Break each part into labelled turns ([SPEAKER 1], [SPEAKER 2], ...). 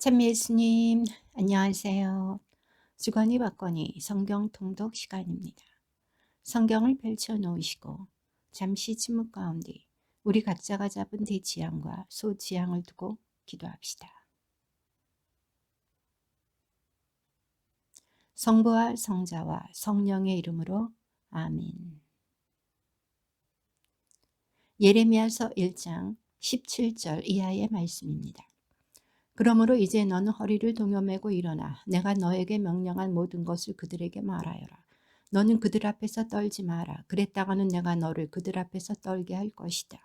[SPEAKER 1] 찬미 예수님, 안녕하세요. 주거니 받거니 성경 통독 시간입니다. 성경을 펼쳐 놓으시고 잠시 침묵 가운데 우리 각자가 잡은 대지향과 소지향을 두고 기도합시다. 성부와 성자와 성령의 이름으로 아멘. 예레미야서 1장 17절 이하의 말씀입니다. 그러므로 이제 너는 허리를 동여매고 일어나 내가 너에게 명령한 모든 것을 그들에게 말하여라. 너는 그들 앞에서 떨지 마라. 그랬다가는 내가 너를 그들 앞에서 떨게 할 것이다.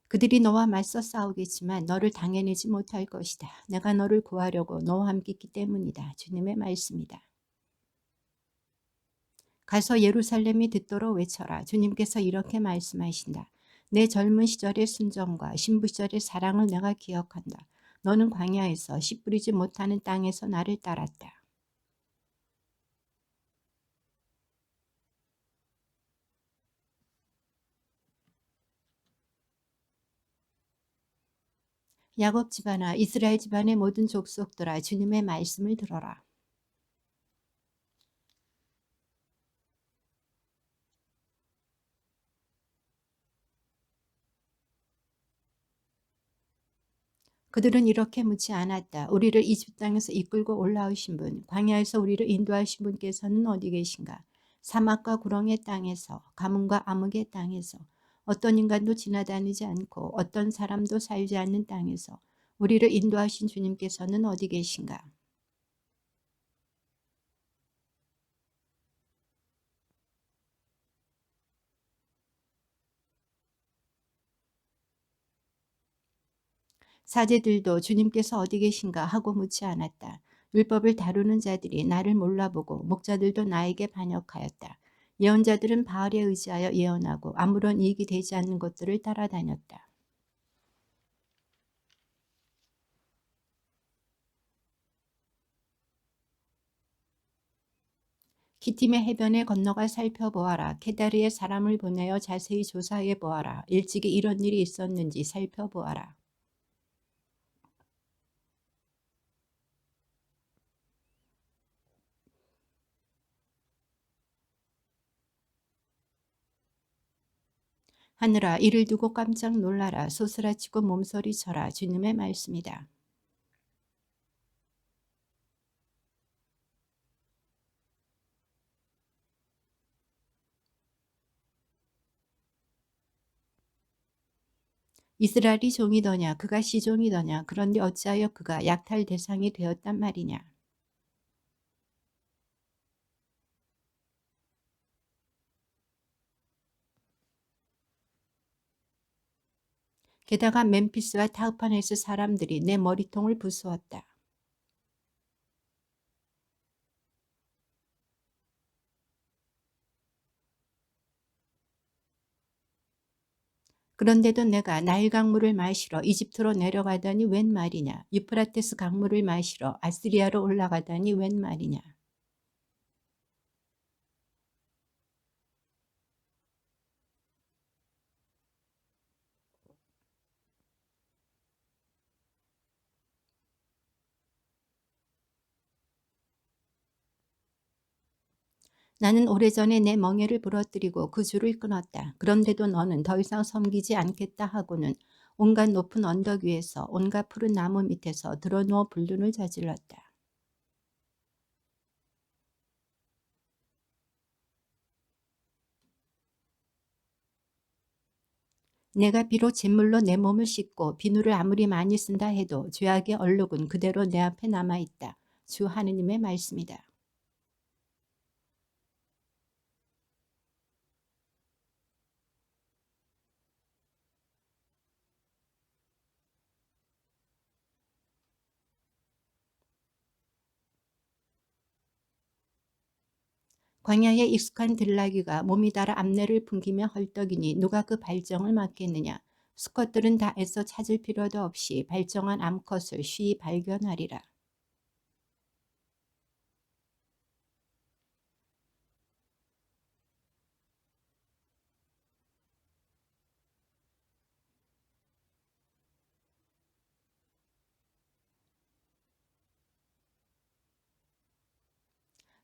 [SPEAKER 1] 그들이 너와 맞서 싸우겠지만 너를 당해내지 못할 것이다. 내가 너를 구하려고 너와 함께 있기 때문이다. 주님의 말씀이다. 가서 예루살렘이 듣도록 외쳐라. 주님께서 이렇게 말씀하신다. 내 젊은 시절의 순정과 신부 시절의 사랑을 내가 기억한다. 너는 광야에서 씨 뿌리지 못하는 땅에서 나를 따랐다. 야곱 집안아 이스라엘 집안의 모든 족속들아 주님의 말씀을 들어라. 그들은 이렇게 묻지 않았다. 우리를 이집 땅에서 이끌고 올라오신 분, 광야에서 우리를 인도하신 분께서는 어디 계신가? 사막과 구렁의 땅에서, 가뭄과 암흑의 땅에서, 어떤 인간도 지나다니지 않고 어떤 사람도 살지 않는 땅에서 우리를 인도하신 주님께서는 어디 계신가? 사제들도 주님께서 어디 계신가 하고 묻지 않았다. 율법을 다루는 자들이 나를 몰라보고 목자들도 나에게 반역하였다. 예언자들은 바알에 의지하여 예언하고 아무런 이익이 되지 않는 것들을 따라다녔다. 키팀의 해변에 건너가 살펴보아라. 케다르에 사람을 보내어 자세히 조사해 보아라. 일찍이 이런 일이 있었는지 살펴보아라. 하늘아 이를 두고 깜짝 놀라라. 소스라치고 몸서리 쳐라. 주님의 말씀이다. 이스라엘이 종이더냐 그가 시종이더냐 그런데 어찌하여 그가 약탈 대상이 되었단 말이냐. 게다가 멤피스와 타흐파네스 사람들이 내 머리통을 부수었다. 그런데도 내가 나일 강물을 마시러 이집트로 내려가다니 웬 말이냐. 유프라테스 강물을 마시러 아시리아로 올라가다니 웬 말이냐. 나는 오래전에 내 멍에를 부러뜨리고 그 줄을 끊었다. 그런데도 너는 더 이상 섬기지 않겠다 하고는 온갖 높은 언덕 위에서 온갖 푸른 나무 밑에서 드러누워 불륜을 저질렀다. 내가 비록 잿물로 내 몸을 씻고 비누를 아무리 많이 쓴다 해도 죄악의 얼룩은 그대로 내 앞에 남아있다. 주 하느님의 말씀이다. 광야에 익숙한 들나귀가 몸이 달아 암내를 풍기며 헐떡이니 누가 그 발정을 맡겠느냐. 수컷들은 다 애써 찾을 필요도 없이 발정한 암컷을 쉬이 발견하리라.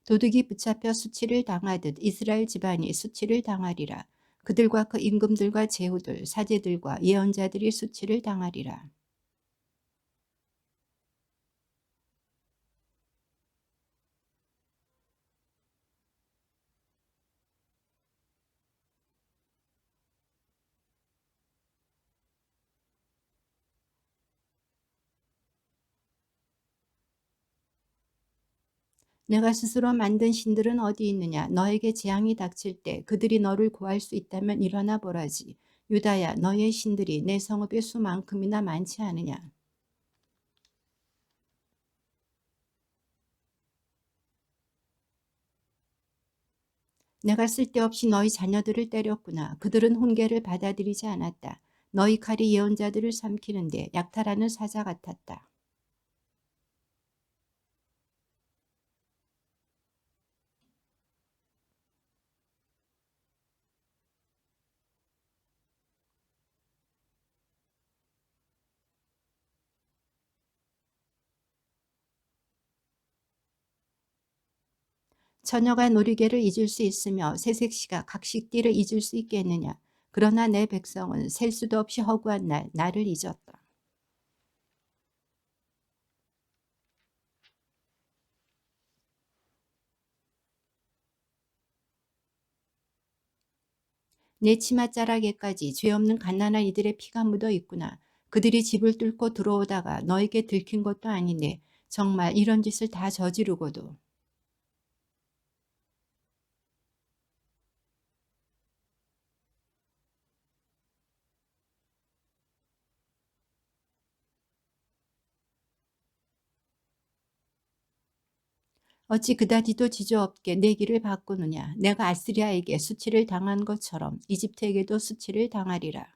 [SPEAKER 1] 도둑이 붙잡혀 수치를 당하듯 이스라엘 집안이 수치를 당하리라. 그들과 그 임금들과 제후들, 사제들과 예언자들이 수치를 당하리라. 내가 스스로 만든 신들은 어디 있느냐? 너에게 재앙이 닥칠 때 그들이 너를 구할 수 있다면 일어나 보라지. 유다야, 너의 신들이 내 성읍의 수만큼이나 많지 않으냐? 내가 쓸데없이 너희 자녀들을 때렸구나. 그들은 훈계를 받아들이지 않았다. 너희 칼이 예언자들을 삼키는데 약탈하는 사자 같았다. 처녀가 놀이개를 잊을 수 있으며 새색시가 각식띠를 잊을 수 있겠느냐. 그러나 내 백성은 셀 수도 없이 허구한 나를 잊었다. 내 치맛자락에까지 죄 없는 갓난한 이들의 피가 묻어 있구나. 그들이 집을 뚫고 들어오다가 너에게 들킨 것도 아닌데 정말 이런 짓을 다 저지르고도. 어찌 그다지도 지저없게 내 길을 바꾸느냐. 내가 아스리아에게 수치를 당한 것처럼 이집트에게도 수치를 당하리라.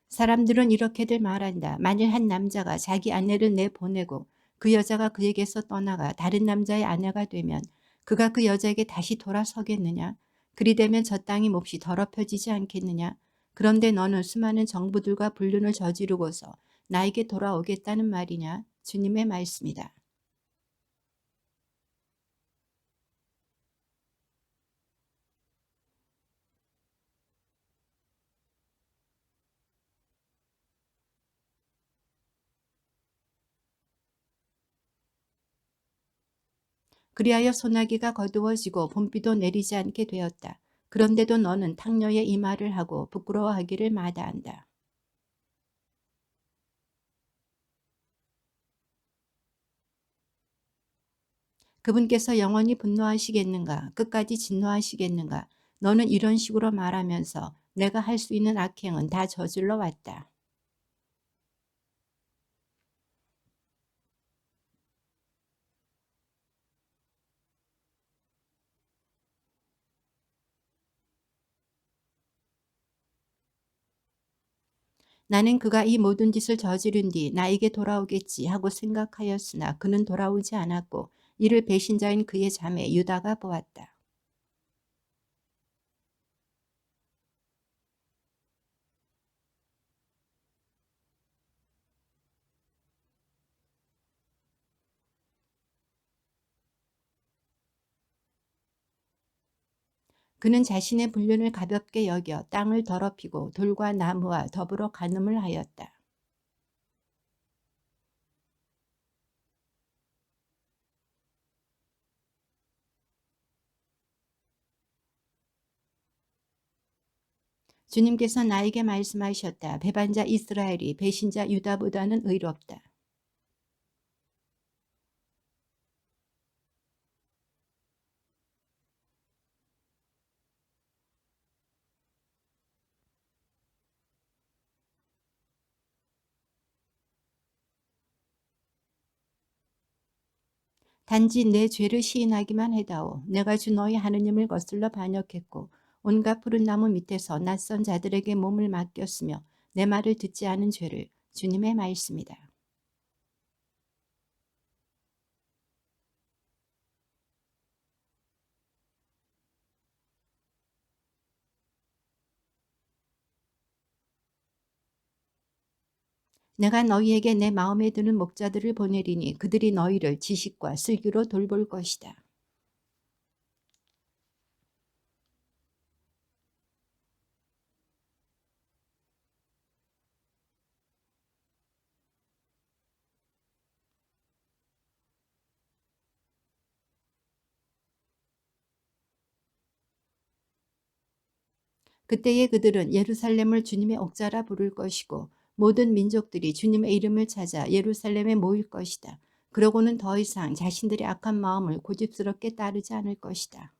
[SPEAKER 1] 사람들은 이렇게들 말한다. 만일 한 남자가 자기 아내를 내보내고 그 여자가 그에게서 떠나가 다른 남자의 아내가 되면 그가 그 여자에게 다시 돌아서겠느냐? 그리 되면 저 땅이 몹시 더럽혀지지 않겠느냐? 그런데 너는 수많은 정부들과 불륜을 저지르고서 나에게 돌아오겠다는 말이냐? 주님의 말씀이다. 그리하여 소나기가 거두어지고 봄비도 내리지 않게 되었다. 그런데도 너는 탕녀의 이 말을 하고 부끄러워하기를 마다한다. 그분께서 영원히 분노하시겠는가? 끝까지 진노하시겠는가? 너는 이런 식으로 말하면서 내가 할 수 있는 악행은 다 저질러 왔다. 나는 그가 이 모든 짓을 저지른 뒤 나에게 돌아오겠지 하고 생각하였으나 그는 돌아오지 않았고 이를 배신자인 그의 자매 유다가 보았다. 그는 자신의 불륜을 가볍게 여겨 땅을 더럽히고 돌과 나무와 더불어 간음을 하였다. 주님께서 나에게 말씀하셨다. 배반자 이스라엘이 배신자 유다보다는 의롭다. 단지 내 죄를 시인하기만 해다오. 내가 주 너희 하느님을 거슬러 반역했고 온갖 푸른 나무 밑에서 낯선 자들에게 몸을 맡겼으며 내 말을 듣지 않은 죄를. 주님의 말씀이다. 내가 너희에게 내 마음에 드는 목자들을 보내리니 그들이 너희를 지식과 슬기로 돌볼 것이다. 그때에 그들은 예루살렘을 주님의 옥자라 부를 것이고 모든 민족들이 주님의 이름을 찾아 예루살렘에 모일 것이다. 그러고는 더 이상 자신들의 악한 마음을 고집스럽게 따르지 않을 것이다.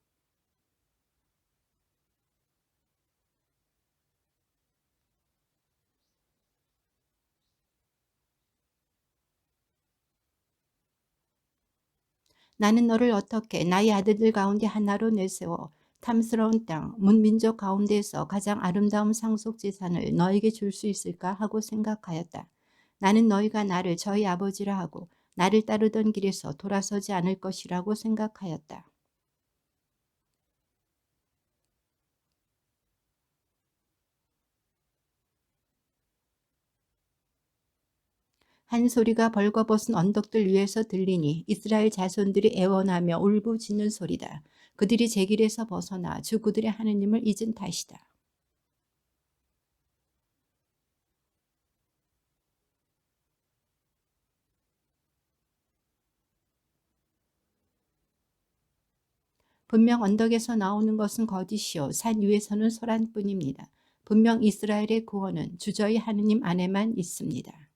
[SPEAKER 1] 나는 너를 어떻게 나의 아들들 가운데 하나로 내세워 탐스러운 땅, 문민족 가운데서 가장 아름다운 상속재산을 너에게 줄 수 있을까 하고 생각하였다. 나는 너희가 나를 저희 아버지라 하고 나를 따르던 길에서 돌아서지 않을 것이라고 생각하였다. 한 소리가 벌거벗은 언덕들 위에서 들리니 이스라엘 자손들이 애원하며 울부짖는 소리다. 그들이 제 길에서 벗어나 주 그들의 하느님을 잊은 탓이다. 분명 언덕에서 나오는 것은 거짓이요 산 위에서는 소란뿐입니다. 분명 이스라엘의 구원은 주 저희 하느님 안에만 있습니다.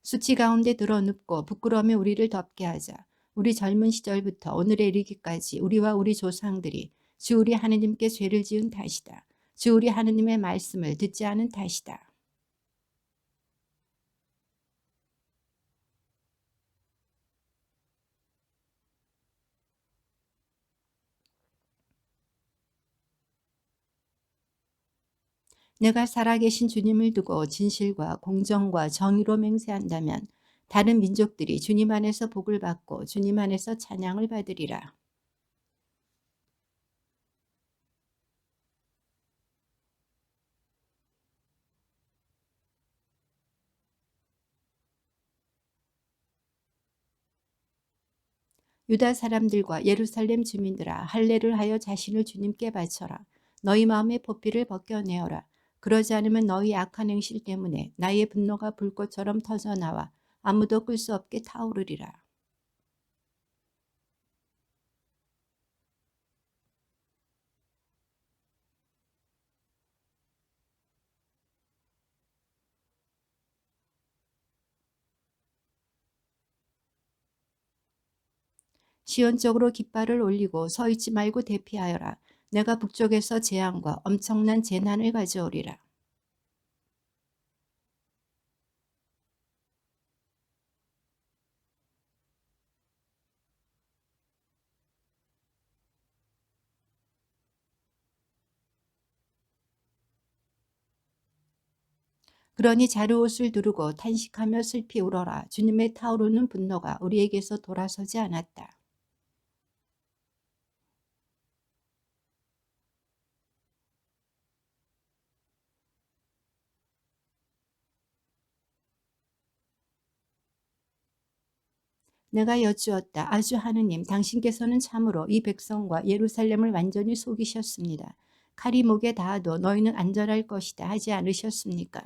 [SPEAKER 1] 수치 가운데 드러눕고 부끄러움에 우리를 덮게 하자. 우리 젊은 시절부터 오늘에 이르기까지 우리와 우리 조상들이 주 우리 하느님께 죄를 지은 탓이다. 주 우리 하느님의 말씀을 듣지 않은 탓이다. 내가 살아계신 주님을 두고 진실과 공정과 정의로 맹세한다면 다른 민족들이 주님 안에서 복을 받고 주님 안에서 찬양을 받으리라. 유다 사람들과 예루살렘 주민들아 할례를 하여 자신을 주님께 바쳐라. 너희 마음의 포피를 벗겨내어라. 그러지 않으면 너희 악한 행실 때문에 나의 분노가 불꽃처럼 터져나와 아무도 끌 수 없게 타오르리라. 시온 쪽으로 깃발을 올리고 서 있지 말고 대피하여라. 내가 북쪽에서 재앙과 엄청난 재난을 가져오리라. 그러니 자루옷을 두르고 탄식하며 슬피 울어라. 주님의 타오르는 분노가 우리에게서 돌아서지 않았다. 내가 여쭈었다. 아주 하느님, 당신께서는 참으로 이 백성과 예루살렘을 완전히 속이셨습니다. 칼이 목에 닿아도 너희는 안전할 것이다 하지 않으셨습니까?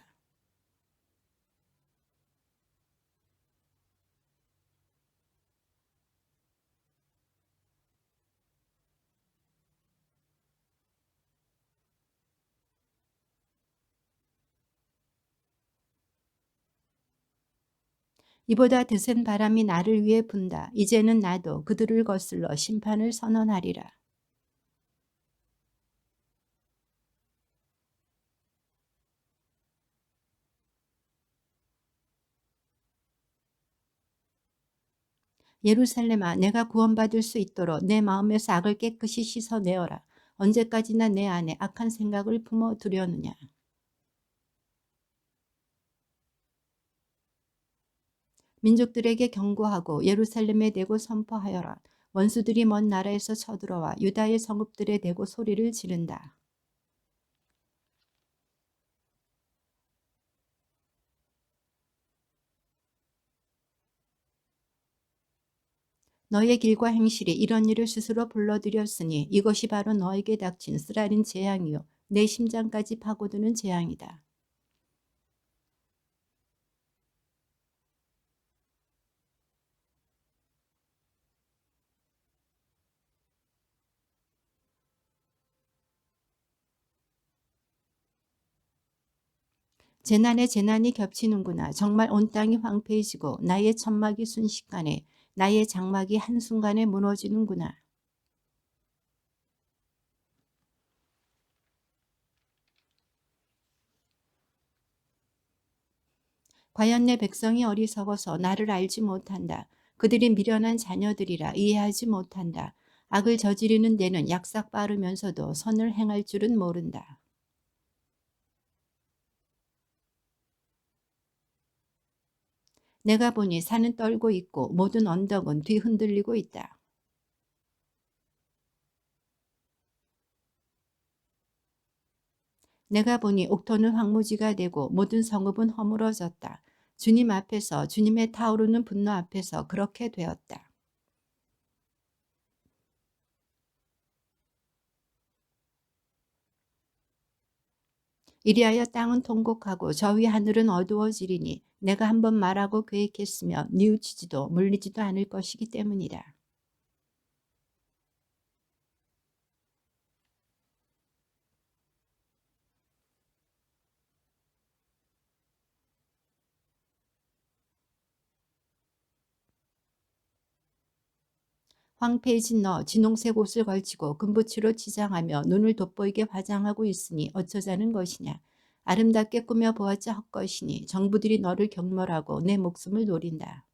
[SPEAKER 1] 이보다 드센 바람이 나를 위해 분다. 이제는 나도 그들을 거슬러 심판을 선언하리라. 예루살렘아, 내가 구원받을 수 있도록 내 마음에서 악을 깨끗이 씻어내어라. 언제까지나 내 안에 악한 생각을 품어 두려느냐. 민족들에게 경고하고 예루살렘에 대고 선포하여라. 원수들이 먼 나라에서 쳐들어와 유다의 성읍들에 대고 소리를 지른다. 너의 길과 행실이 이런 일을 스스로 불러들였으니 이것이 바로 너에게 닥친 쓰라린 재앙이요 내 심장까지 파고드는 재앙이다. 재난에 재난이 겹치는구나. 정말 온 땅이 황폐해지고 나의 천막이 순식간에 나의 장막이 한순간에 무너지는구나. 과연 내 백성이 어리석어서 나를 알지 못한다. 그들이 미련한 자녀들이라 이해하지 못한다. 악을 저지르는 데는 약삭 빠르면서도 선을 행할 줄은 모른다. 내가 보니 산은 떨고 있고 모든 언덕은 뒤흔들리고 있다. 내가 보니 옥토는 황무지가 되고 모든 성읍은 허물어졌다. 주님 앞에서 주님의 타오르는 분노 앞에서 그렇게 되었다. 이리하여 땅은 통곡하고 저 위 하늘은 어두워지리니 내가 한번 말하고 계획했으며 뉘우치지도 물리지도 않을 것이기 때문이다. 황폐해진 너 진홍색 옷을 걸치고 금붙이로 치장하며 눈을 돋보이게 화장하고 있으니 어쩌자는 것이냐. 아름답게 꾸며 보았자 헛것이니 정부들이 너를 경멸하고 내 목숨을 노린다.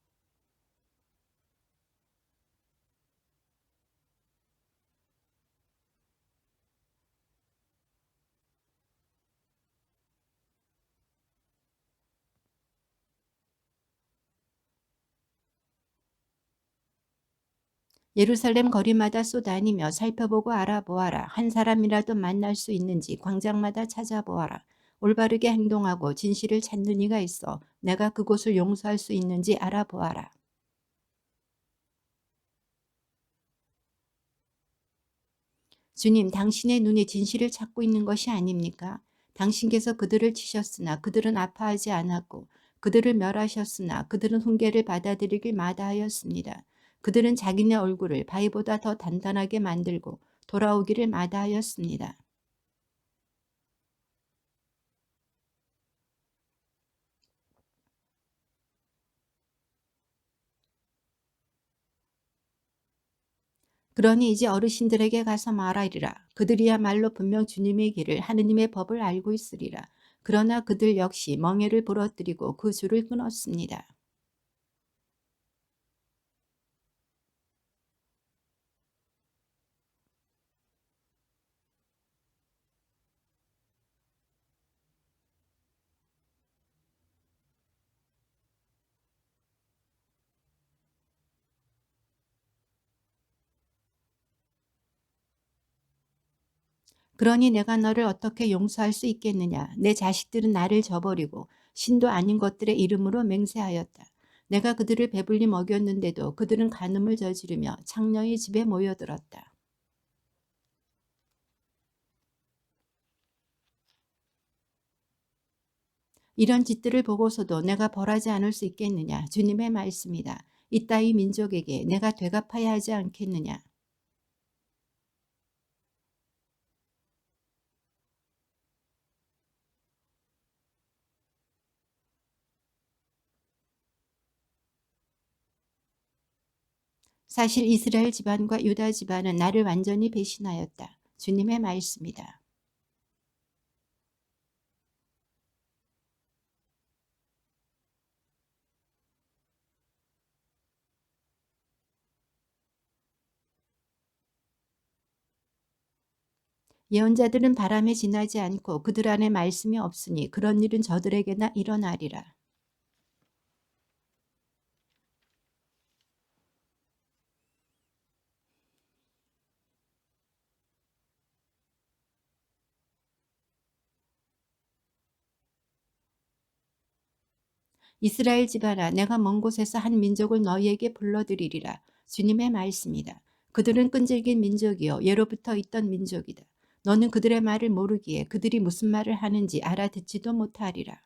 [SPEAKER 1] 예루살렘 거리마다 쏘다니며 살펴보고 알아보아라. 한 사람이라도 만날 수 있는지 광장마다 찾아보아라. 올바르게 행동하고 진실을 찾는 이가 있어 내가 그곳을 용서할 수 있는지 알아보아라. 주님, 당신의 눈이 진실을 찾고 있는 것이 아닙니까? 당신께서 그들을 치셨으나 그들은 아파하지 않았고 그들을 멸하셨으나 그들은 훈계를 받아들이길 마다하였습니다. 그들은 자기네 얼굴을 바위보다 더 단단하게 만들고 돌아오기를 마다하였습니다. 그러니 이제 어르신들에게 가서 말하리라. 그들이야말로 분명 주님의 길을 하느님의 법을 알고 있으리라. 그러나 그들 역시 멍에를 부러뜨리고 그 줄을 끊었습니다. 그러니 내가 너를 어떻게 용서할 수 있겠느냐. 내 자식들은 나를 저버리고 신도 아닌 것들의 이름으로 맹세하였다. 내가 그들을 배불리 먹였는데도 그들은 간음을 저지르며 창녀의 집에 모여들었다. 이런 짓들을 보고서도 내가 벌하지 않을 수 있겠느냐. 주님의 말씀이다. 이따위 민족에게 내가 되갚아야 하지 않겠느냐. 사실 이스라엘 집안과 유다 집안은 나를 완전히 배신하였다. 주님의 말씀이다. 예언자들은 바람에 지나지 않고 그들 안에 말씀이 없으니 그런 일은 저들에게나 일어나리라. 이스라엘 집안아, 내가 먼 곳에서 한 민족을 너희에게 불러들이리라. 주님의 말씀이다. 그들은 끈질긴 민족이요 예로부터 있던 민족이다. 너는 그들의 말을 모르기에 그들이 무슨 말을 하는지 알아듣지도 못하리라.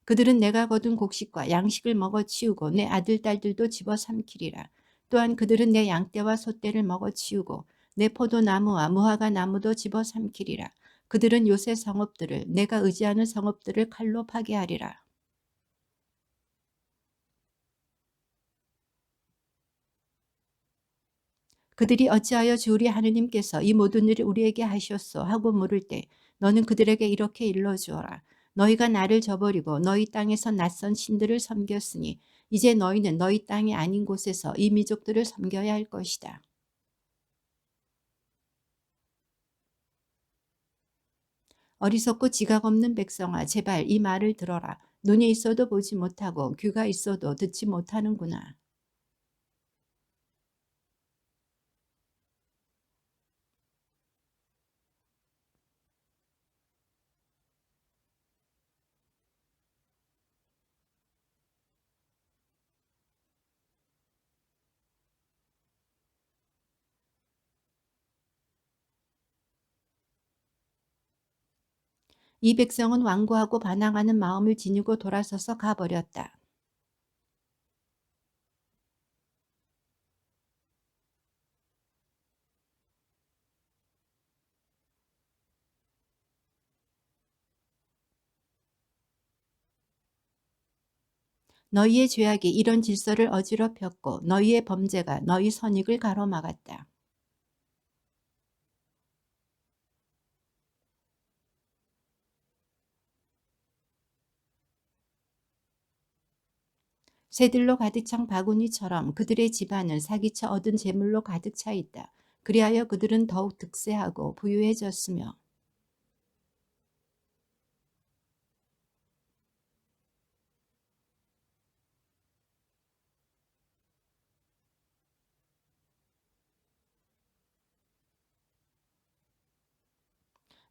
[SPEAKER 1] 그들은 내가 거둔 곡식과 양식을 먹어 치우고 내 아들 딸들도 집어삼키리라. 또한 그들은 내 양떼와 소떼를 먹어 치우고 내 포도나무와 무화과 나무도 집어삼키리라. 그들은 요새 성읍들을 내가 의지하는 성읍들을 칼로 파괴하리라. 그들이 어찌하여 주 우리 하느님께서 이 모든 일을 우리에게 하셨소 하고 물을 때 너는 그들에게 이렇게 일러주어라. 너희가 나를 저버리고 너희 땅에서 낯선 신들을 섬겼으니 이제 너희는 너희 땅이 아닌 곳에서 이 민족들을 섬겨야 할 것이다. 어리석고 지각 없는 백성아, 제발 이 말을 들어라. 눈이 있어도 보지 못하고 귀가 있어도 듣지 못하는구나. 이 백성은 완고하고 반항하는 마음을 지니고 돌아서서 가버렸다. 너희의 죄악이 이런 질서를 어지럽혔고 너희의 범죄가 너희 선익을 가로막았다. 새들로 가득 찬 바구니처럼 그들의 집안은 사기쳐 얻은 재물로 가득 차 있다. 그리하여 그들은 더욱 득세하고 부유해졌으며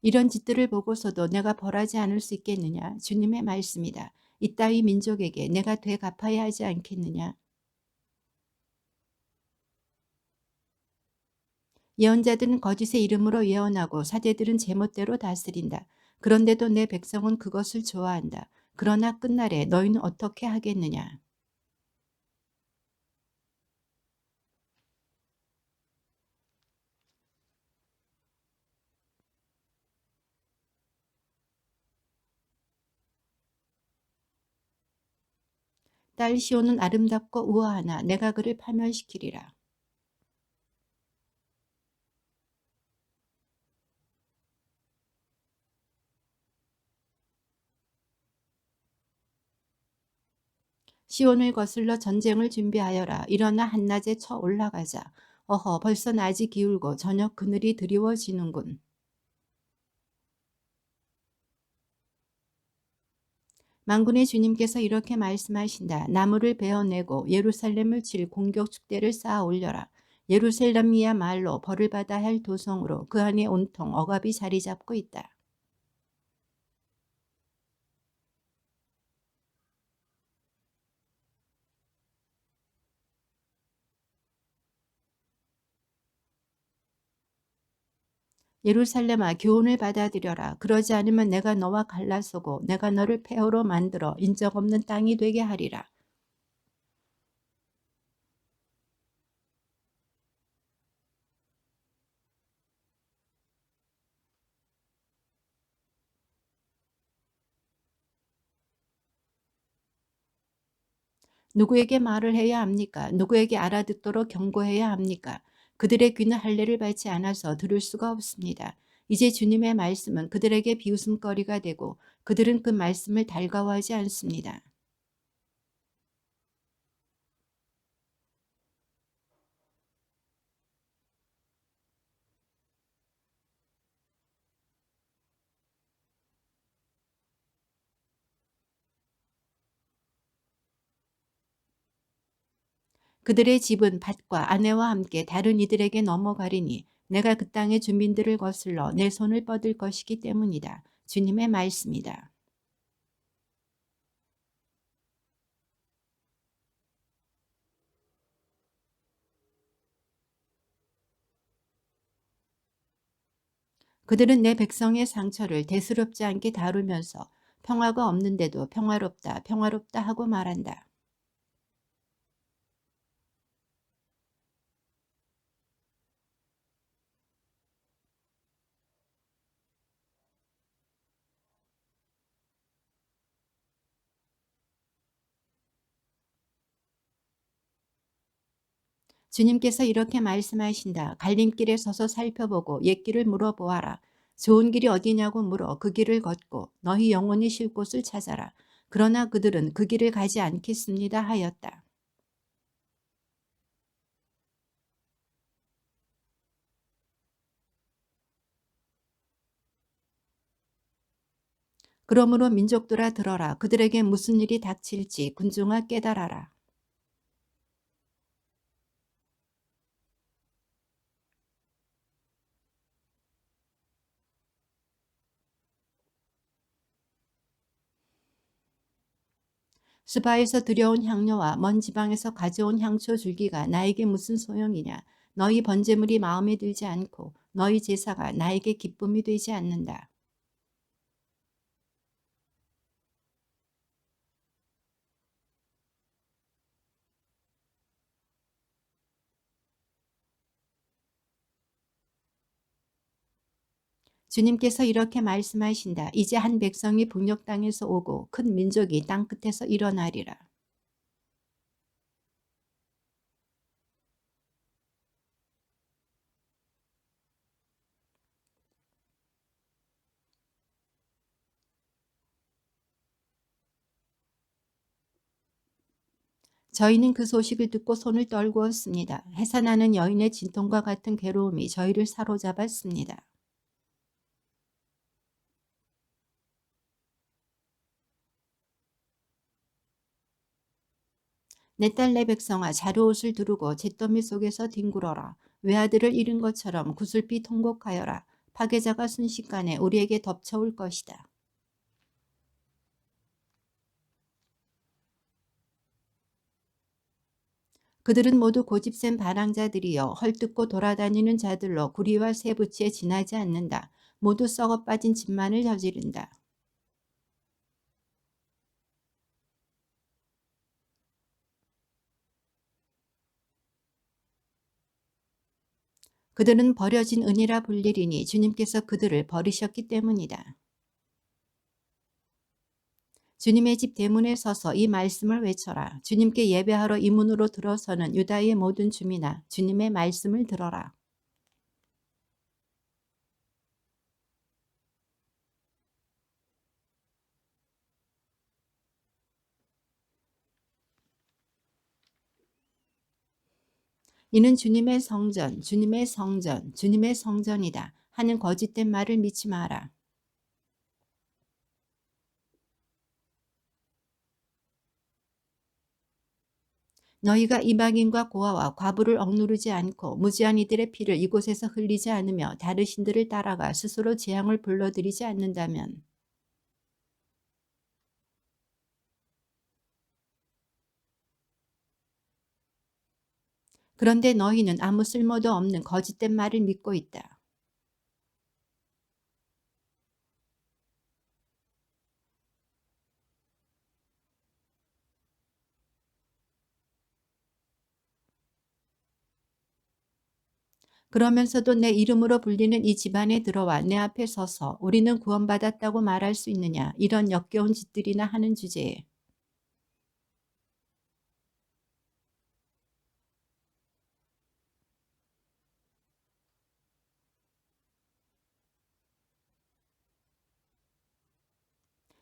[SPEAKER 1] 이런 짓들을 보고서도 내가 벌하지 않을 수 있겠느냐? 주님의 말씀이다. 이따위 민족에게 내가 되갚아야 하지 않겠느냐? 예언자들은 거짓의 이름으로 예언하고 사제들은 제멋대로 다스린다. 그런데도 내 백성은 그것을 좋아한다. 그러나 끝날에 너희는 어떻게 하겠느냐? 딸 시온은 아름답고 우아하나 내가 그를 파멸시키리라. 시온을 거슬러 전쟁을 준비하여라. 일어나 한낮에 쳐 올라가자. 어허, 벌써 낮이 기울고 저녁 그늘이 드리워지는군. 만군의 주님께서 이렇게 말씀하신다. 나무를 베어내고 예루살렘을 칠 공격 축대를 쌓아 올려라. 예루살렘이야말로 벌을 받아야 할 도성으로 그 안에 온통 억압이 자리 잡고 있다. 예루살렘아, 교훈을 받아들여라. 그러지 않으면 내가 너와 갈라서고 내가 너를 폐허로 만들어 인적 없는 땅이 되게 하리라. 누구에게 말을 해야 합니까? 누구에게 알아듣도록 경고해야 합니까? 그들의 귀는 할례를 받지 않아서 들을 수가 없습니다. 이제 주님의 말씀은 그들에게 비웃음거리가 되고 그들은 그 말씀을 달가워하지 않습니다. 그들의 집은 밭과 아내와 함께 다른 이들에게 넘어가리니 내가 그 땅의 주민들을 거슬러 내 손을 뻗을 것이기 때문이다. 주님의 말씀이다. 그들은 내 백성의 상처를 대수롭지 않게 다루면서 평화가 없는데도 평화롭다, 평화롭다 하고 말한다. 주님께서 이렇게 말씀하신다. 갈림길에 서서 살펴보고 옛길을 물어보아라. 좋은 길이 어디냐고 물어 그 길을 걷고 너희 영혼이 쉴 곳을 찾아라. 그러나 그들은 그 길을 가지 않겠습니다 하였다. 그러므로 민족들아 들어라. 그들에게 무슨 일이 닥칠지 군중아 깨달아라. 스바에서 들여온 향료와 먼 지방에서 가져온 향초 줄기가 나에게 무슨 소용이냐. 너희 번제물이 마음에 들지 않고 너희 제사가 나에게 기쁨이 되지 않는다. 주님께서 이렇게 말씀하신다. 이제 한 백성이 북녘 땅에서 오고 큰 민족이 땅 끝에서 일어나리라. 저희는 그 소식을 듣고 손을 떨구었습니다. 해산하는 여인의 진통과 같은 괴로움이 저희를 사로잡았습니다. 내 딸 내 백성아 자루옷을 두르고 잿더미 속에서 뒹굴어라. 외아들을 잃은 것처럼 구슬피 통곡하여라. 파괴자가 순식간에 우리에게 덮쳐올 것이다. 그들은 모두 고집센 반항자들이여 헐뜯고 돌아다니는 자들로 구리와 쇠붙이에 지나지 않는다. 모두 썩어 빠진 짓만을 저지른다. 그들은 버려진 은이라 불리리니 주님께서 그들을 버리셨기 때문이다. 주님의 집 대문에 서서 이 말씀을 외쳐라. 주님께 예배하러 이 문으로 들어서는 유다의 모든 주민아 주님의 말씀을 들어라. 이는 주님의 성전, 주님의 성전, 주님의 성전이다 하는 거짓된 말을 믿지 마라. 너희가 이방인과 고아와 과부를 억누르지 않고 무지한 이들의 피를 이곳에서 흘리지 않으며 다른 신들을 따라가 스스로 재앙을 불러들이지 않는다면 그런데 너희는 아무 쓸모도 없는 거짓된 말을 믿고 있다. 그러면서도 내 이름으로 불리는 이 집안에 들어와 내 앞에 서서 우리는 구원받았다고 말할 수 있느냐 이런 역겨운 짓들이나 하는 주제에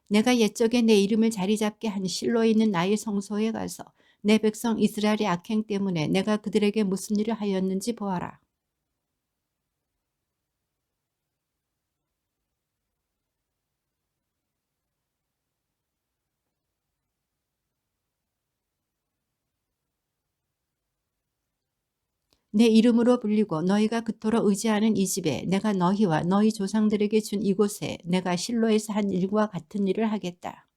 [SPEAKER 1] 내가 옛적에 내 이름을 자리 잡게 한 실로에 있는 나의 성소에 가서 내 백성 이스라엘의 악행 때문에 내가 그들에게 무슨 일을 하였는지 보아라. 내 이름으로 불리고 너희가 그토록 의지하는 이 집에 내가 너희와 너희 조상들에게 준 이곳에 내가 실로에서 한 일과 같은 일을 하겠다.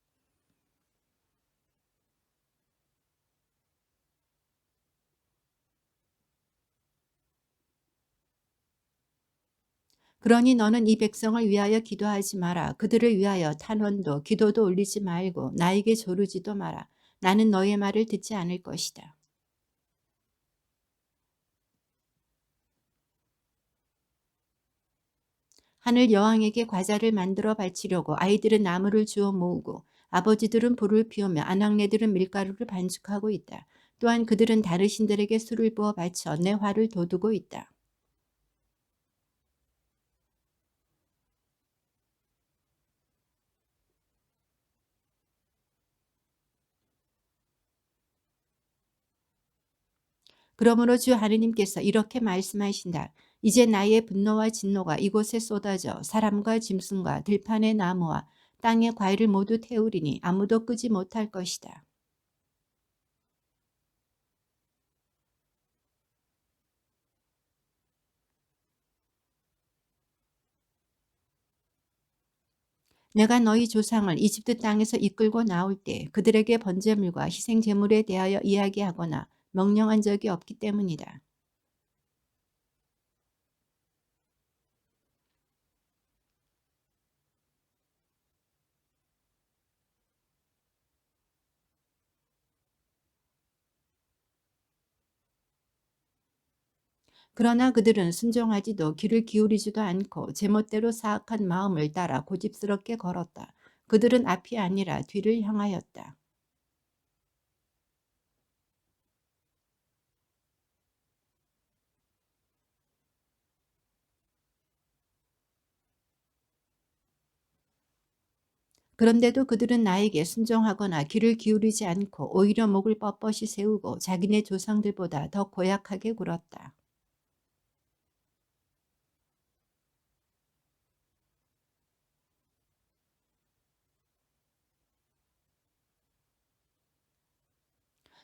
[SPEAKER 1] 그러니 너는 이 백성을 위하여 기도하지 마라. 그들을 위하여 탄원도 기도도 올리지 말고 나에게 조르지도 마라. 나는 너의 말을 듣지 않을 것이다. 하늘 여왕에게 과자를 만들어 바치려고 아이들은 나무를 주워 모으고 아버지들은 불을 피우며 아낙네들은 밀가루를 반죽하고 있다. 또한 그들은 다른 신들에게 술을 부어 바쳐 내 화를 돋우고 있다. 그러므로 주 하느님께서 이렇게 말씀하신다. 이제 나의 분노와 진노가 이곳에 쏟아져 사람과 짐승과 들판의 나무와 땅의 과일을 모두 태우리니 아무도 끄지 못할 것이다. 내가 너희 조상을 이집트 땅에서 이끌고 나올 때 그들에게 번제물과 희생 제물에 대하여 이야기하거나 명령한 적이 없기 때문이다. 그러나 그들은 순종하지도 귀를 기울이지도 않고 제멋대로 사악한 마음을 따라 고집스럽게 걸었다. 그들은 앞이 아니라 뒤를 향하였다. 그런데도 그들은 나에게 순종하거나 귀를 기울이지 않고 오히려 목을 뻣뻣이 세우고 자기네 조상들보다 더 고약하게 굴었다.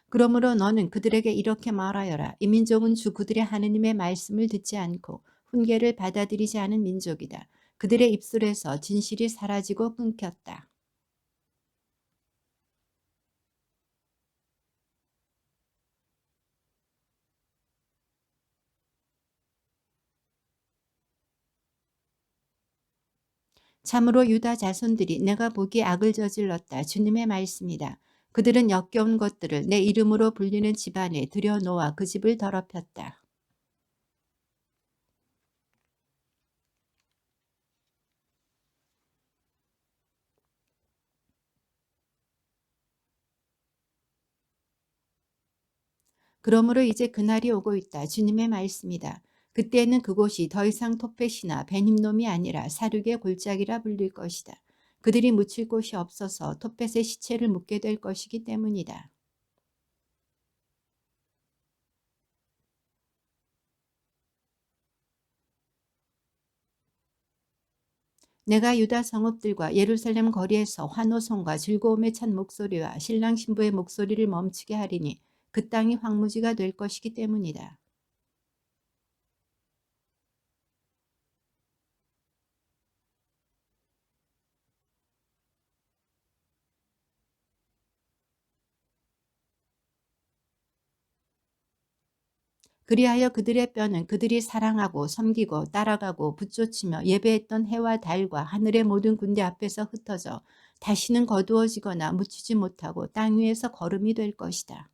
[SPEAKER 1] 그러므로 너는 그들에게 이렇게 말하여라. 이 민족은 주 그들의 하느님의 말씀을 듣지 않고 훈계를 받아들이지 않은 민족이다. 그들의 입술에서 진실이 사라지고 끊겼다. 참으로 유다 자손들이 내가 보기에 악을 저질렀다. 주님의 말씀이다. 그들은 역겨운 것들을 내 이름으로 불리는 집안에 들여놓아 그 집을 더럽혔다. 그러므로 이제 그날이 오고 있다. 주님의 말씀이다. 그때는 그곳이 더 이상 토펫이나 베님놈이 아니라 사륙의 골짜기라 불릴 것이다. 그들이 묻힐 곳이 없어서 토펫의 시체를 묻게 될 것이기 때문이다. 내가 유다 성읍들과 예루살렘 거리에서 환호성과 즐거움에 찬 목소리와 신랑 신부의 목소리를 멈추게 하리니 그 땅이 황무지가 될 것이기 때문이다. 그리하여 그들의 뼈는 그들이 사랑하고 섬기고 따라가고 붙쫓으며 예배했던 해와 달과 하늘의 모든 군대 앞에서 흩어져 다시는 거두어지거나 묻히지 못하고 땅 위에서 거름이 될 것이다.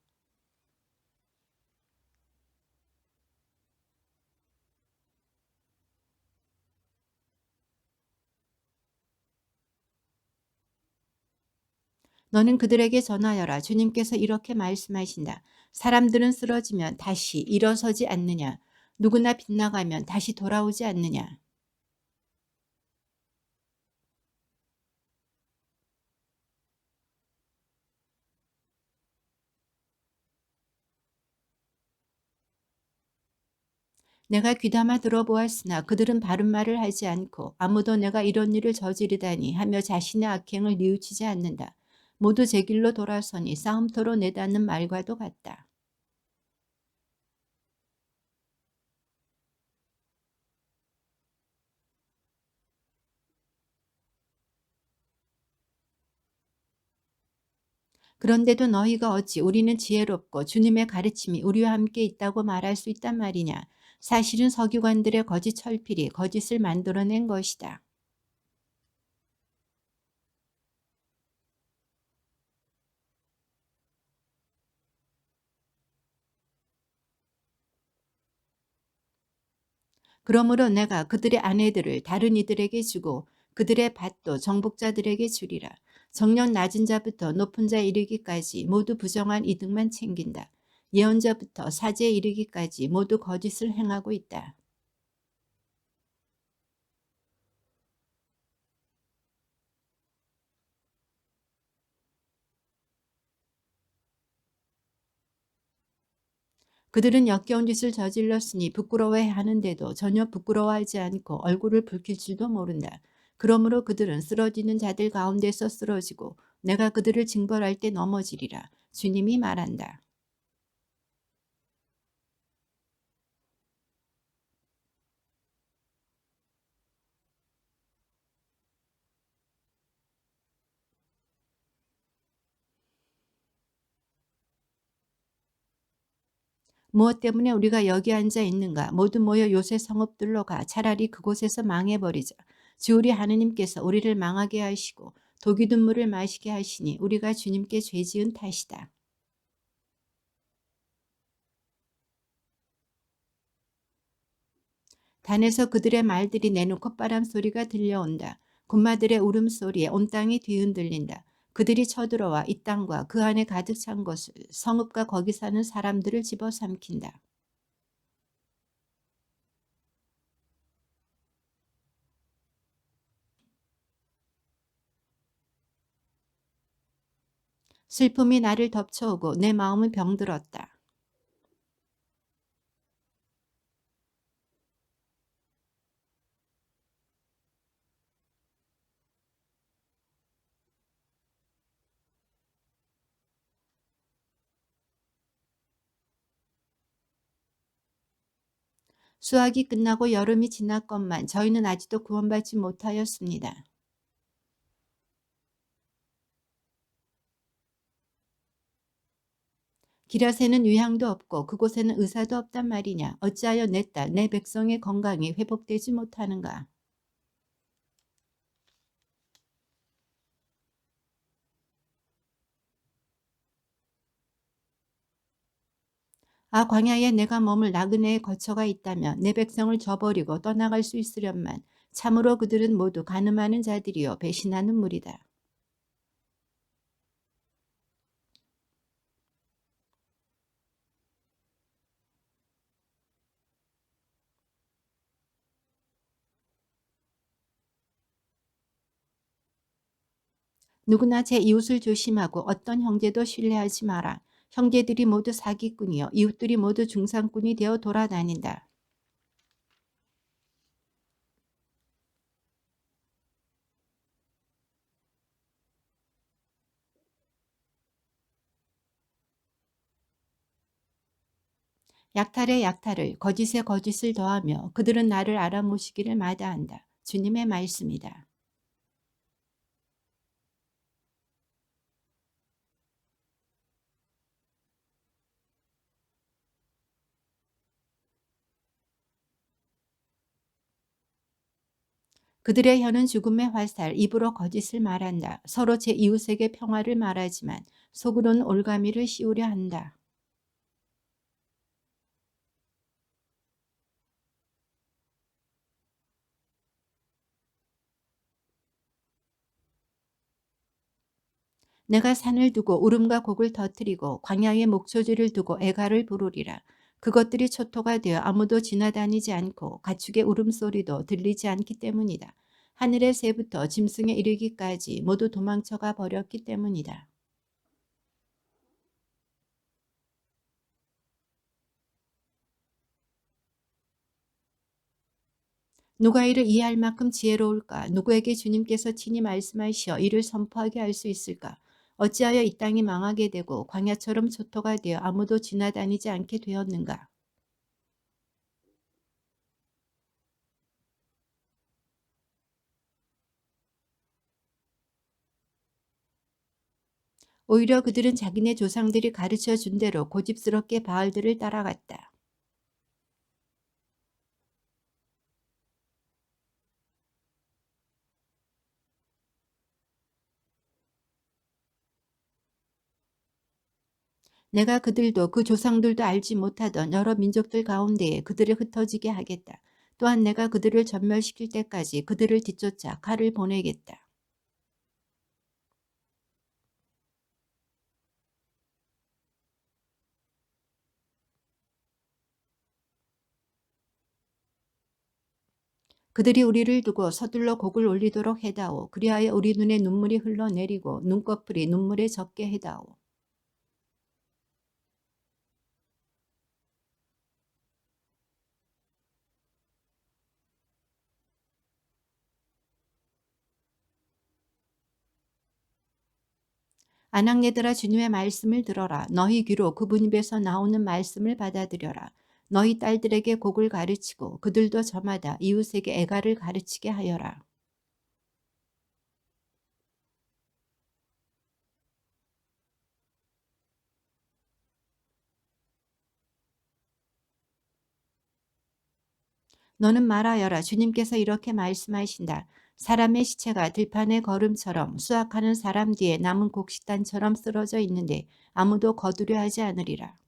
[SPEAKER 1] 너는 그들에게 전하여라. 주님께서 이렇게 말씀하신다. 사람들은 쓰러지면 다시 일어서지 않느냐. 누구나 빗나가면 다시 돌아오지 않느냐. 내가 귀담아 들어보았으나 그들은 바른 말을 하지 않고 아무도 내가 이런 일을 저지르다니 하며 자신의 악행을 뉘우치지 않는다. 모두 제 길로 돌아서니 싸움터로 내닫는 말과도 같다. 그런데도 너희가 어찌 우리는 지혜롭고 주님의 가르침이 우리와 함께 있다고 말할 수 있단 말이냐. 사실은 서기관들의 거짓 철필이 거짓을 만들어낸 것이다. 그러므로 내가 그들의 아내들을 다른 이들에게 주고 그들의 밭도 정복자들에게 주리라. 정녕 낮은 자부터 높은 자에 이르기까지 모두 부정한 이득만 챙긴다. 예언자부터 사제에 이르기까지 모두 거짓을 행하고 있다. 그들은 역겨운 짓을 저질렀으니 부끄러워해 하는데도 전혀 부끄러워하지 않고 얼굴을 붉힐 줄도 모른다. 그러므로 그들은 쓰러지는 자들 가운데서 쓰러지고 내가 그들을 징벌할 때 넘어지리라. 주님이 말한다. 무엇 때문에 우리가 여기 앉아 있는가? 모두 모여 요새 성읍들로 가. 차라리 그곳에서 망해버리자. 주 우리 하느님께서 우리를 망하게 하시고 독이 든 물을 마시게 하시니 우리가 주님께 죄 지은 탓이다. 단에서 그들의 말들이 내는 콧바람 소리가 들려온다. 군마들의 울음소리에 온 땅이 뒤흔들린다. 그들이 쳐들어와 이 땅과 그 안에 가득 찬 것을 성읍과 거기 사는 사람들을 집어삼킨다. 슬픔이 나를 덮쳐오고 내 마음은 병들었다. 수학이 끝나고 여름이 지났건만 저희는 아직도 구원받지 못하였습니다. 기라새는 유향도 없고 그곳에는 의사도 없단 말이냐. 어찌하여 내 딸, 내 백성의 건강이 회복되지 못하는가. 아 광야에 내가 머물 나그네의 거처가 있다면 내 백성을 저버리고 떠나갈 수 있으련만 참으로 그들은 모두 가늠하는 자들이요 배신하는 무리다. 누구나 제 이웃을 조심하고 어떤 형제도 신뢰하지 마라. 형제들이 모두 사기꾼이요 이웃들이 모두 중상꾼이 되어 돌아다닌다. 약탈에 약탈을 거짓에 거짓을 더하며 그들은 나를 알아모시기를 마다한다. 주님의 말씀이다. 그들의 혀는 죽음의 화살, 입으로 거짓을 말한다. 서로 제 이웃에게 평화를 말하지만 속으로는 올가미를 씌우려 한다. 내가 산을 두고 울음과 곡을 터뜨리고 광야에 목초지를 두고 애가를 부르리라. 그것들이 초토가 되어 아무도 지나다니지 않고 가축의 울음소리도 들리지 않기 때문이다. 하늘의 새부터 짐승에 이르기까지 모두 도망쳐가 버렸기 때문이다. 누가 이를 이해할 만큼 지혜로울까? 누구에게 주님께서 친히 말씀하시어 이를 선포하게 할 수 있을까? 어찌하여 이 땅이 망하게 되고 광야처럼 초토가 되어 아무도 지나다니지 않게 되었는가? 오히려 그들은 자기네 조상들이 가르쳐 준 대로 고집스럽게 바알들을 따라갔다. 내가 그들도 그 조상들도 알지 못하던 여러 민족들 가운데에 그들을 흩어지게 하겠다. 또한 내가 그들을 전멸시킬 때까지 그들을 뒤쫓아 칼을 보내겠다. 그들이 우리를 두고 서둘러 곡을 올리도록 해다오. 그리하여 우리 눈에 눈물이 흘러내리고 눈꺼풀이 눈물에 젖게 해다오. 아낙네들아 주님의 말씀을 들어라. 너희 귀로 그분 입에서 나오는 말씀을 받아들여라. 너희 딸들에게 곡을 가르치고 그들도 저마다 이웃에게 애가를 가르치게 하여라. 너는 말하여라. 주님께서 이렇게 말씀하신다. 사람의 시체가 들판의 걸음처럼 수확하는 사람 뒤에 남은 곡식단처럼 쓰러져 있는데 아무도 거두려 하지 않으리라.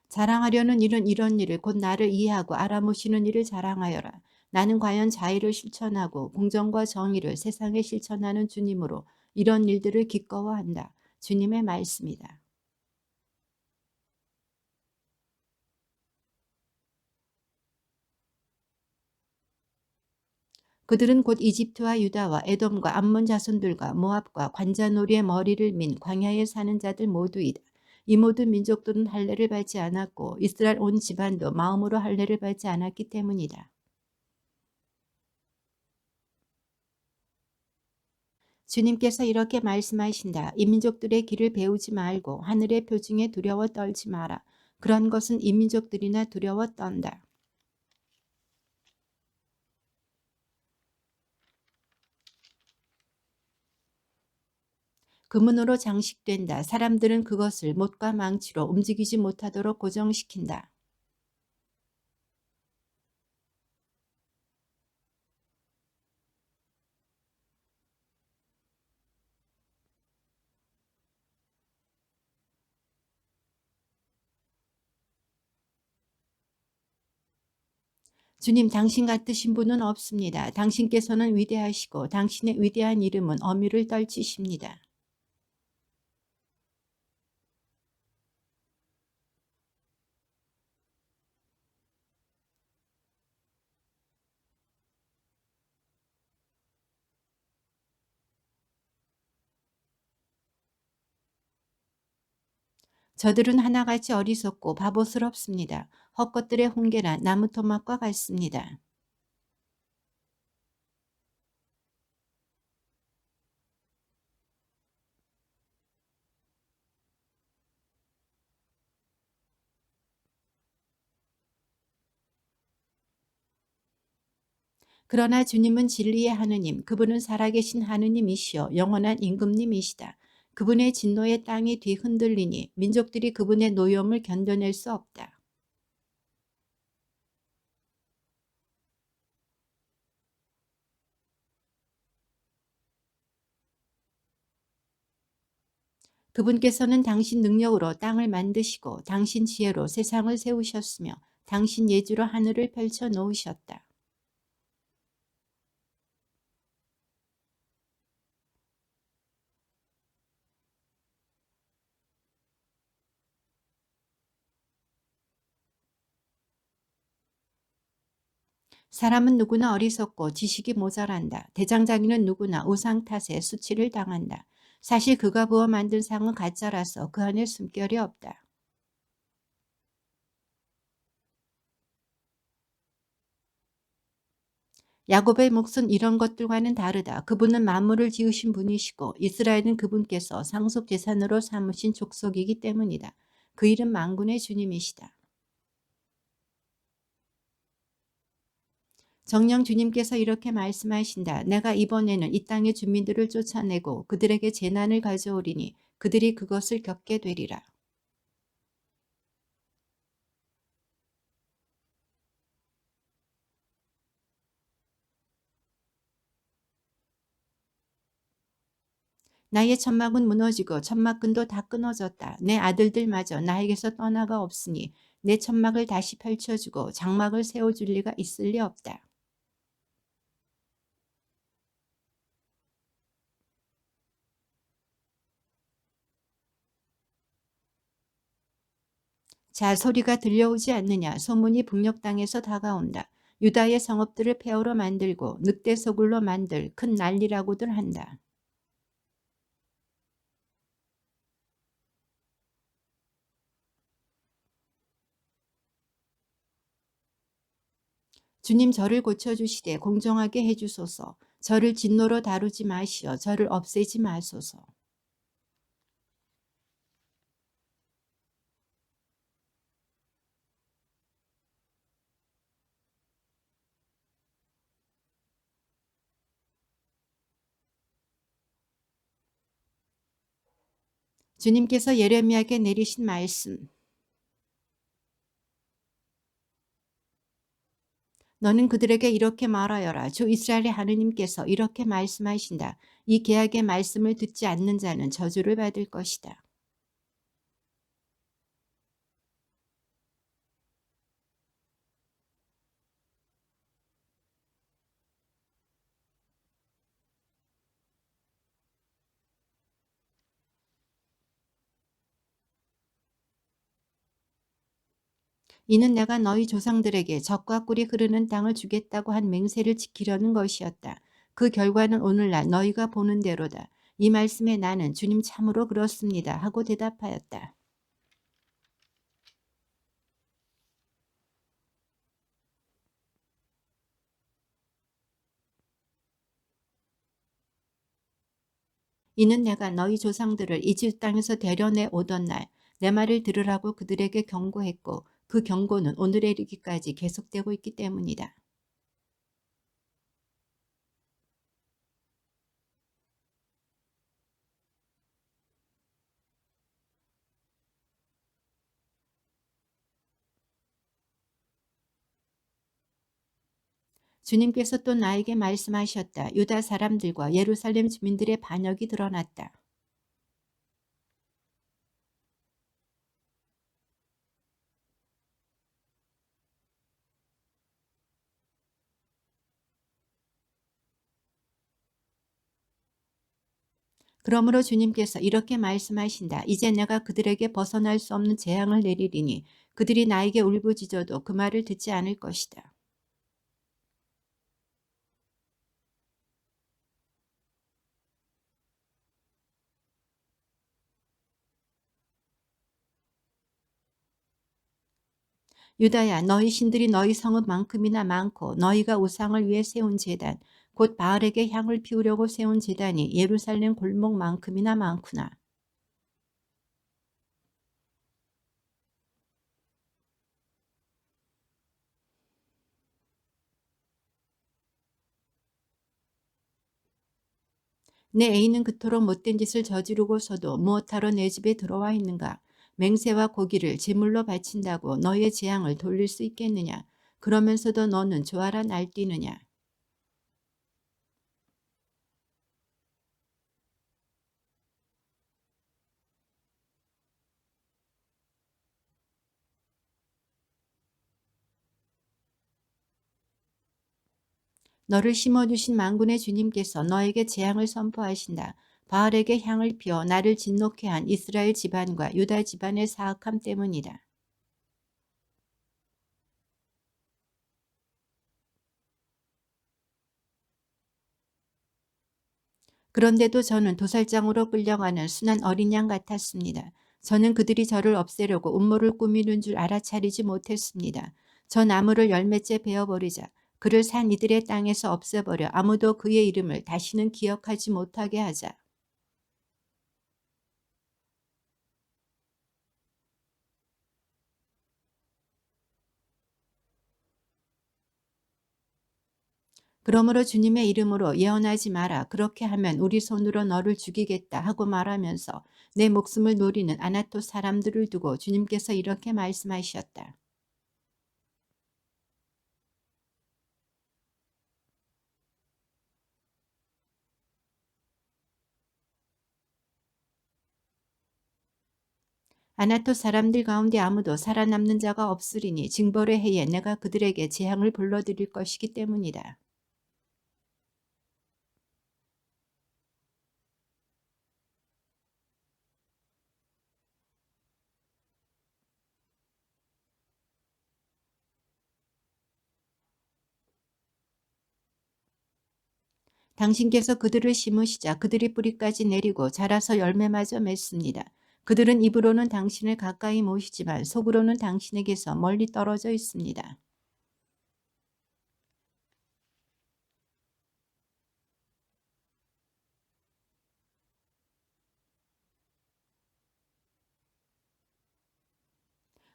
[SPEAKER 1] 자랑하려는 일은 이런 일을 곧 나를 이해하고 알아보시는 일을 자랑하여라. 나는 과연 자의를 실천하고 공정과 정의를 세상에 실천하는 주님으로 이런 일들을 기꺼워한다. 주님의 말씀이다. 그들은 곧 이집트와 유다와 에돔과 암몬 자손들과 모압과 관자놀이의 머리를 민 광야에 사는 자들 모두이다. 이 모든 민족들은 할례를 받지 않았고 이스라엘 온 집안도 마음으로 할례를 받지 않았기 때문이다. 주님께서 이렇게 말씀하신다. 이 민족들의 길을 배우지 말고 하늘의 표징에 두려워 떨지 마라. 그런 것은 이 민족들이나 두려워 떤다. 금은으로 장식된다. 사람들은 그것을 못과 망치로 움직이지 못하도록 고정시킨다. 주님, 당신 같으신 분은 없습니다. 당신께서는 위대하시고 당신의 위대한 이름은 어미를 떨치십니다. 저들은 하나같이 어리석고 바보스럽습니다. 헛것들의 홍계란 나무 토막과 같습니다. 그러나 주님은 진리의 하느님, 그분은 살아계신 하느님이시여 영원한 임금님이시다. 그분의 진노의 땅이 뒤흔들리니 민족들이 그분의 노여움을 견뎌낼 수 없다. 그분께서는 당신 능력으로 땅을 만드시고 당신 지혜로 세상을 세우셨으며 당신 예주로 하늘을 펼쳐 놓으셨다. 사람은 누구나 어리석고 지식이 모자란다. 대장장이는 누구나 우상 탓에 수치를 당한다. 사실 그가 부어 만든 상은 가짜라서 그 안에 숨결이 없다. 야곱의 몫은 이런 것들과는 다르다. 그분은 만물을 지으신 분이시고 이스라엘은 그분께서 상속 재산으로 삼으신 족속이기 때문이다. 그 이름 만군의 주님이시다. 정녕 주님께서 이렇게 말씀하신다. 내가 이번에는 이 땅의 주민들을 쫓아내고 그들에게 재난을 가져오리니 그들이 그것을 겪게 되리라. 나의 천막은 무너지고 천막근도 다 끊어졌다. 내 아들들마저 나에게서 떠나가 없으니 내 천막을 다시 펼쳐주고 장막을 세워줄 리가 있을 리 없다. 자, 소리가 들려오지 않느냐. 소문이 북녘 땅에서 다가온다. 유다의 성읍들을 폐허로 만들고 늑대 소굴로 만들 큰 난리라고들 한다. 주님 저를 고쳐주시되 공정하게 해주소서. 저를 진노로 다루지 마시어 저를 없애지 마소서. 주님께서 예레미야에게 내리신 말씀. 너는 그들에게 이렇게 말하여라. 주 이스라엘의 하느님께서 이렇게 말씀하신다. 이 계약의 말씀을 듣지 않는 자는 저주를 받을 것이다. 이는 내가 너희 조상들에게 젖과 꿀이 흐르는 땅을 주겠다고 한 맹세를 지키려는 것이었다. 그 결과는 오늘날 너희가 보는 대로다. 이 말씀에 나는 주님 참으로 그렇습니다 하고 대답하였다. 이는 내가 너희 조상들을 이집트 땅에서 데려내 오던 날 내 말을 들으라고 그들에게 경고했고 그 경고는 오늘에 이르기까지 계속되고 있기 때문이다. 주님께서 또 나에게 말씀하셨다. 유다 사람들과 예루살렘 주민들의 반역이 드러났다. 그러므로 주님께서 이렇게 말씀하신다. 이제 내가 그들에게 벗어날 수 없는 재앙을 내리리니 그들이 나에게 울부짖어도 그 말을 듣지 않을 것이다. 유다야 너희 신들이 너희 성읍만큼이나 많고 너희가 우상을 위해 세운 제단 곧 바알에게 향을 피우려고 세운 제단이 예루살렘 골목만큼이나 많구나. 내 애인은 그토록 못된 짓을 저지르고서도 무엇하러 내 집에 들어와 있는가. 맹세와 고기를 제물로 바친다고 너의 재앙을 돌릴 수 있겠느냐. 그러면서도 너는 좋아라 날뛰느냐. 너를 심어주신 만군의 주님께서 너에게 재앙을 선포하신다. 바알에게 향을 피워 나를 진노케 한 이스라엘 집안과 유다 집안의 사악함 때문이다. 그런데도 저는 도살장으로 끌려가는 순한 어린 양 같았습니다. 저는 그들이 저를 없애려고 음모를 꾸미는 줄 알아차리지 못했습니다. 저 나무를 열매째 베어버리자 그를 산 이들의 땅에서 없애버려 아무도 그의 이름을 다시는 기억하지 못하게 하자. 그러므로 주님의 이름으로 예언하지 마라. 그렇게 하면 우리 손으로 너를 죽이겠다 하고 말하면서 내 목숨을 노리는 아나토 사람들을 두고 주님께서 이렇게 말씀하셨다. 아나토 사람들 가운데 아무도 살아남는 자가 없으리니 징벌의 해에 내가 그들에게 재앙을 불러들일 것이기 때문이다. 당신께서 그들을 심으시자 그들이 뿌리까지 내리고 자라서 열매마저 맺습니다. 그들은 입으로는 당신을 가까이 모시지만 속으로는 당신에게서 멀리 떨어져 있습니다.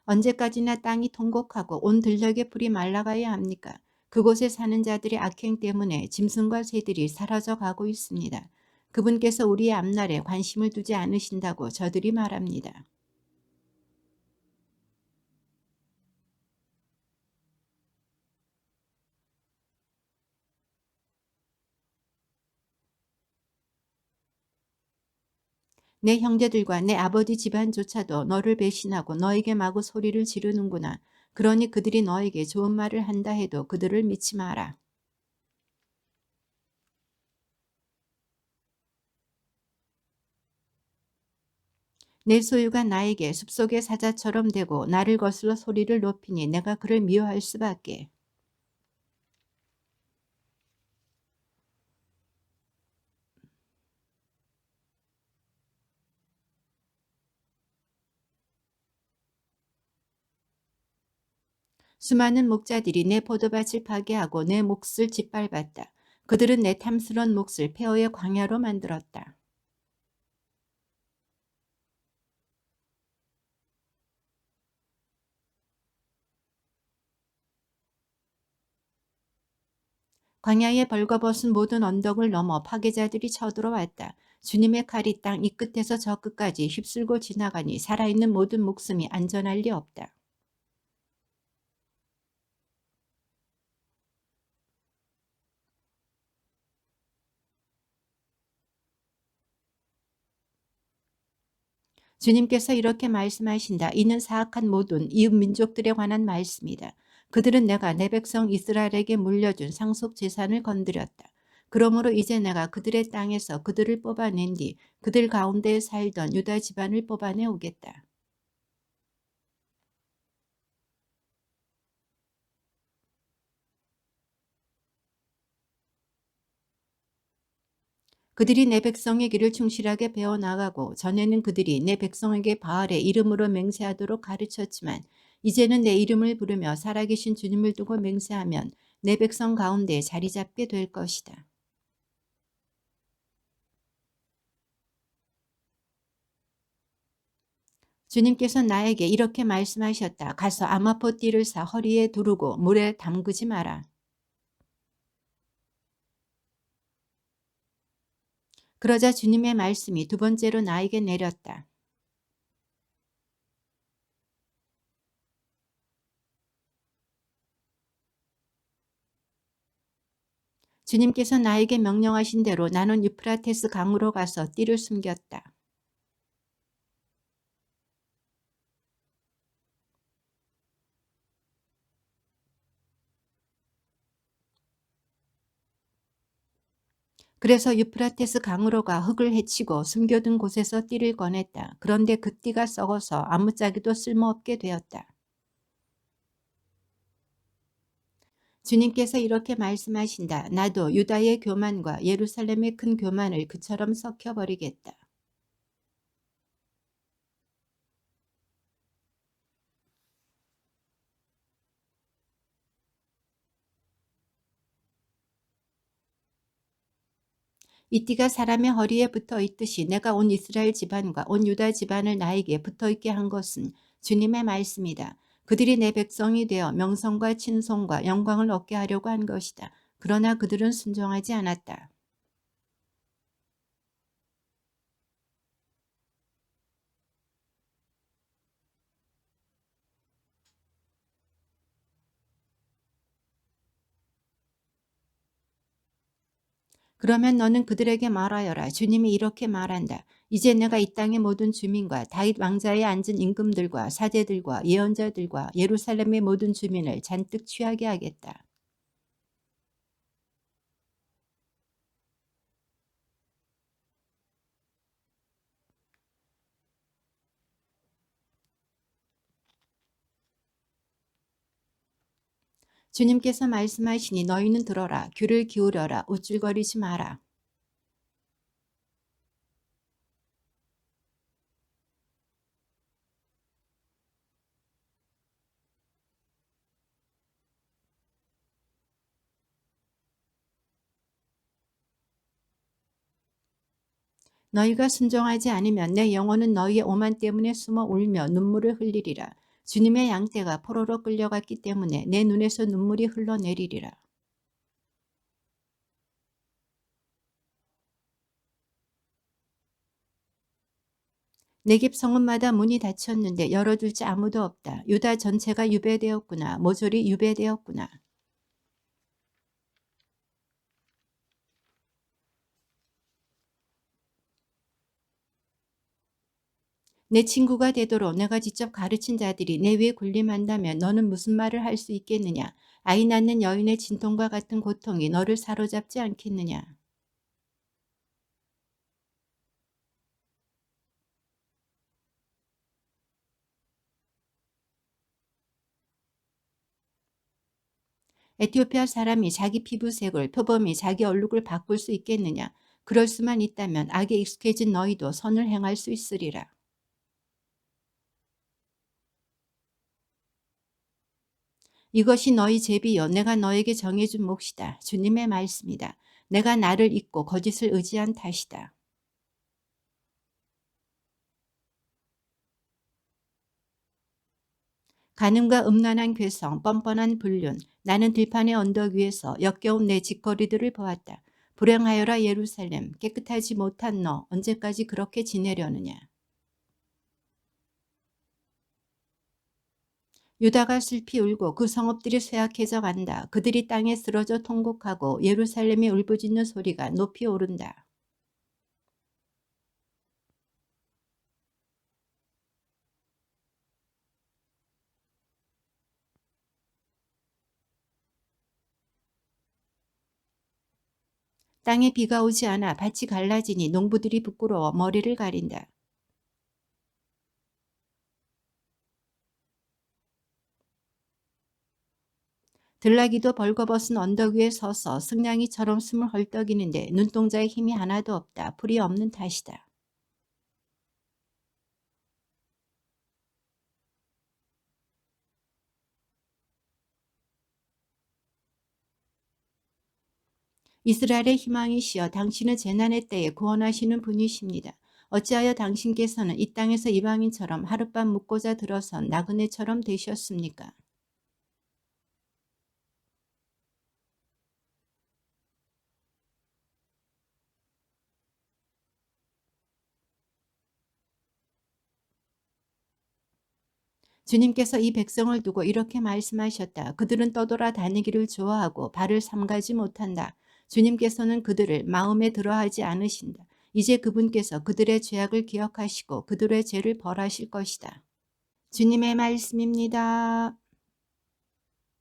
[SPEAKER 1] 언제까지나 땅이 통곡하고 온 들녘의 풀이 말라가야 합니까? 그곳에 사는 자들의 악행 때문에 짐승과 새들이 사라져 가고 있습니다. 그분께서 우리의 앞날에 관심을 두지 않으신다고 저들이 말합니다. 내 형제들과 내 아버지 집안조차도 너를 배신하고 너에게 마구 소리를 지르는구나. 그러니 그들이 너에게 좋은 말을 한다 해도 그들을 믿지 마라. 내 소유가 나에게 숲속의 사자처럼 되고 나를 거슬러 소리를 높이니 내가 그를 미워할 수밖에. 수많은 목자들이 내 포도밭을 파괴하고 내 몫을 짓밟았다. 그들은 내 탐스런 몫을 폐허의 광야로 만들었다. 광야에 벌거벗은 모든 언덕을 넘어 파괴자들이 쳐들어왔다. 주님의 칼이 땅 이 끝에서 저 끝까지 휩쓸고 지나가니 살아있는 모든 목숨이 안전할 리 없다. 주님께서 이렇게 말씀하신다. 이는 사악한 모든 이웃 민족들에 관한 말씀이다. 그들은 내가 내 백성 이스라엘에게 물려준 상속 재산을 건드렸다. 그러므로 이제 내가 그들의 땅에서 그들을 뽑아낸 뒤 그들 가운데에 살던 유다 집안을 뽑아내 오겠다. 그들이 내 백성의 길을 충실하게 배워나가고 전에는 그들이 내 백성에게 바알의 이름으로 맹세하도록 가르쳤지만 이제는 내 이름을 부르며 살아계신 주님을 두고 맹세하면 내 백성 가운데 자리 잡게 될 것이다. 주님께서 나에게 이렇게 말씀하셨다. 가서 아마포 띠를 사 허리에 두르고 물에 담그지 마라. 그러자 주님의 말씀이 두 번째로 나에게 내렸다. 주님께서 나에게 명령하신 대로 나는 유프라테스 강으로 가서 띠를 숨겼다. 그래서 유프라테스 강으로 가 흙을 헤치고 숨겨둔 곳에서 띠를 꺼냈다. 그런데 그 띠가 썩어서 아무짝에도 쓸모없게 되었다. 주님께서 이렇게 말씀하신다. 나도 유다의 교만과 예루살렘의 큰 교만을 그처럼 썩혀버리겠다. 이 띠가 사람의 허리에 붙어 있듯이 내가 온 이스라엘 집안과 온 유다 집안을 나에게 붙어 있게 한 것은 주님의 말씀이다. 그들이 내 백성이 되어 명성과 친송과 영광을 얻게 하려고 한 것이다. 그러나 그들은 순종하지 않았다. 그러면 너는 그들에게 말하여라. 주님이 이렇게 말한다. 이제 내가 이 땅의 모든 주민과 다윗 왕자에 앉은 임금들과 사제들과 예언자들과 예루살렘의 모든 주민을 잔뜩 취하게 하겠다. 주님께서 말씀하시니 너희는 들어라. 귀를 기울여라. 우쭐거리지 마라. 너희가 순종하지 않으면 내 영혼은 너희의 오만 때문에 숨어 울며 눈물을 흘리리라. 주님의 양떼가 포로로 끌려갔기 때문에 내 눈에서 눈물이 흘러내리리라. 내깁 성읍마다 문이 닫혔는데 열어줄 자 아무도 없다. 유다 전체가 유배되었구나. 모조리 유배되었구나. 내 친구가 되도록 내가 직접 가르친 자들이 내 위에 군림한다면 너는 무슨 말을 할 수 있겠느냐. 아이 낳는 여인의 진통과 같은 고통이 너를 사로잡지 않겠느냐. 에티오피아 사람이 자기 피부색을 표범이 자기 얼룩을 바꿀 수 있겠느냐. 그럴 수만 있다면 악에 익숙해진 너희도 선을 행할 수 있으리라. 이것이 너희 제비여 내가 너에게 정해준 몫이다. 주님의 말씀이다. 내가 나를 잊고 거짓을 의지한 탓이다. 간음과 음란한 괴성, 뻔뻔한 불륜. 나는 들판의 언덕 위에서 역겨운 내 짓거리들을 보았다. 불행하여라 예루살렘, 깨끗하지 못한 너, 언제까지 그렇게 지내려느냐. 유다가 슬피 울고 그 성읍들이 쇠약해져 간다. 그들이 땅에 쓰러져 통곡하고 예루살렘이 울부짖는 소리가 높이 오른다. 땅에 비가 오지 않아 밭이 갈라지니 농부들이 부끄러워 머리를 가린다. 들나귀도 벌거벗은 언덕 위에 서서 승냥이처럼 숨을 헐떡이는데 눈동자에 힘이 하나도 없다. 풀이 없는 탓이다. 이스라엘의 희망이시여 당신은 재난의 때에 구원하시는 분이십니다. 어찌하여 당신께서는 이 땅에서 이방인처럼 하룻밤 묵고자 들어선 나그네처럼 되셨습니까? 주님께서 이 백성을 두고 이렇게 말씀하셨다. 그들은 떠돌아 다니기를 좋아하고 발을 삼가지 못한다. 주님께서는 그들을 마음에 들어하지 않으신다. 이제 그분께서 그들의 죄악을 기억하시고 그들의 죄를 벌하실 것이다. 주님의 말씀입니다.